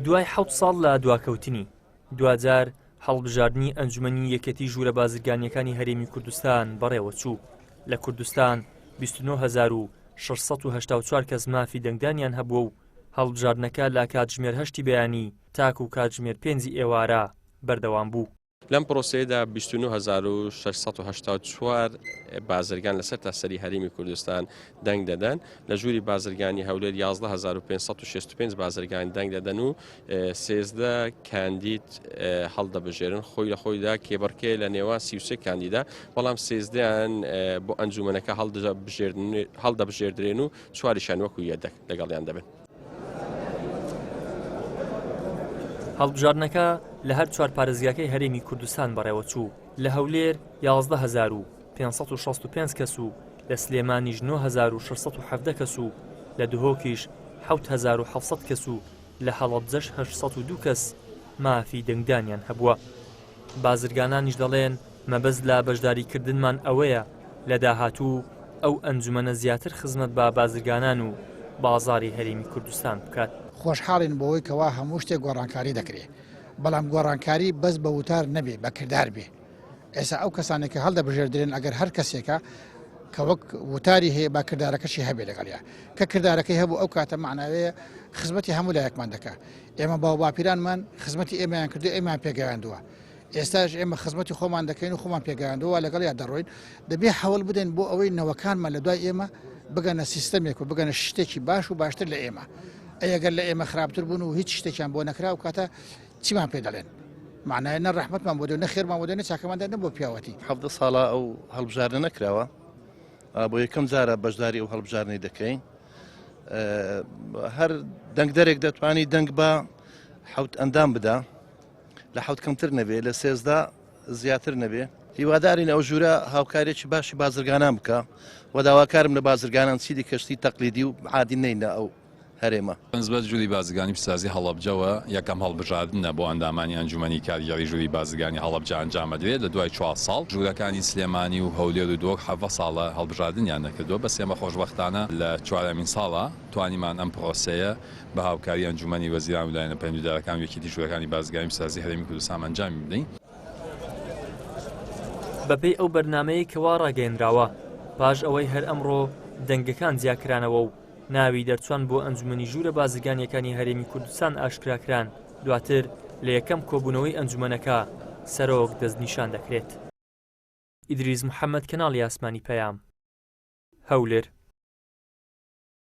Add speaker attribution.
Speaker 1: دوای 7 ساڵ لە دواکەوتنی دوجار هەڵبژاردننی ئەنجومەنی یەکەتی ژوورە بازرگانیەکانی هەرێمی کوردستان بەڕێوە چوو. لە کوردستان 29,684 کەس مافی دەنگدانیان هەبووە و هەڵبژاردنەکە لە کاتژمێر 8 بەیانی تاکو و کاتژمێر 5 ئێوارە بەردەوام بوو.
Speaker 2: لەم پرۆسەیەدا 29,684 بازرگان لەسەر تاسەری هەرێمی کوردستان دەنگ دەدەن. لە ژووری بازرگانی هەولێر 11,565 بازرگان دەنگ دەدەن و 13 کاندید هەڵدەبژێرن خۆی لە خۆیدا کێبڕکێ لە نێوان 33 کاندیدا، بەڵام 13یان بۆ ئەنجومەنەکە هەڵدەبژێردرێن و 4یشان وەکو یەدەک لەگەڵیان دەبن.
Speaker 1: هەڵبژاردنەکە لە هەر چوار پارێزگاکەی هەرێمی کوردستان بەڕێوە چوو. لە هەولێر 11,565 کەس و لە سلێمانیش 9,617 کەس و لە دهۆکیش 7,700 کەس و لە هەڵەبجەش 802 کەس مافی دەنگدانیان هەبووە. بازرگانانیش دەڵێن مەبەست لە بەشداریکردنمان ئەوەیە لە داهاتوو ئەو ئەنجومەنە زیاتر خزمەت بە بازرگانان و بازاری هەرێمی کوردستان بکات.
Speaker 3: خۆشحاڵین بۆەوەی کەوا هەموو شتێک گۆڕانکاری دەکرێت، بەڵام گۆڕانکاری بەس بە وتار نەبێ بە کردار بێ. ئێستا ئەو کەسانێکە هەڵدەبژێردرێن ئەگەر هەر کەسێکە کە وەک وتاری هەیە با کردارەکەشی هەبێ لەگەڵیا کە کردارەکەی هەبوو ئەو کاتە معناوەیە خزمەتی هەموو لایەکمان دەکات. ئێمە باو باپیرانمان خزمەتی ئێمەیان کردو ئێمان پێگەیاندووە، ئێستاش ئێمە خزمەتی خۆمان دەکەین و خۆمان پێگەیاندووە لەگەڵیا دەڕۆین. دەبێ هەوڵ بدەین بۆ ئەوەی نەوەکانمان لە دوای ئێمە بگەنە سیستەمێک و بگەنە شتێکی باش و باشتر لە ئێمە. ئەگەر لە ئێمە خراپتر بوون و هیچ شتێکیان بۆ نەکرا و کاتە چیمان پێ دەڵێن؟ معنای نە ڕەحمەتمان بۆ دێ خێرمان بۆ دێنێ چاکەماندا نەبوو پیاوەتی.
Speaker 4: 17 ساڵە ئەو هەڵبژاردنە نەکراوە، بۆ یەکەم جارە بەشداری ئەو هەڵبژاردنەی دەکەین. هەر دەنگدەرێک دەتوانی دەنگ بە حەوت ئەندام بدا، لە حەوت کەمتر نەبێ، لە 13 زیاتر نەبێ. هیوادارین ئەو ژوورە هاوکارێکی باشی بازرگانان بکە و داواکارم لە بازرگانان چیدی کەشتی تەقلیدی و عادی نینە ئەو هەرێمە.
Speaker 5: نسبەت ژووری بازرگانی پیسازی هەڵەبجەوە یەکەم هەڵبژاردنە بۆ ئەندامانی ئەنجومەنی کاریگەری ژووری بازرگانی هەڵەبجە ئەنجام دەدرێت لە دوای 4 ساڵ. ژوورەکانی سلێمانی و هەولێر و دۆک 7 ساڵە هەڵبژاردنیان نەکردووە، بەس ئێمە خۆشبەختانە لە 4مین ساڵە توانیمان ئەم پرۆسەیە بە هاوکاری ئەنجومەنی وەزیران و لایەنە پەیوەندیدارەکان و یەکێتی ژوورەکانی بازرگانی پیسازی هەرێمی کوردستان ئەنجامی بدەین.
Speaker 1: بەپێی ئەو بەرنامەیە کەوا ڕاگەیەنراوە پاش ئەوەی هەر ئەمڕۆ دەنگەکان زیاکرانەوە و ناوی دەرچوان بۆ ئەنجومەنی ژوورە بازرگانیەکانی هەرێمی کوردستان ئاشکراکران، دواتر لە یەکەم کۆبوونەوەی ئەنجومەنەکە سەرۆک دەستنیشان دەکرێت. ئیدریس محەممەد، کەناڵی ئاسمانی پەیام، هەولێر.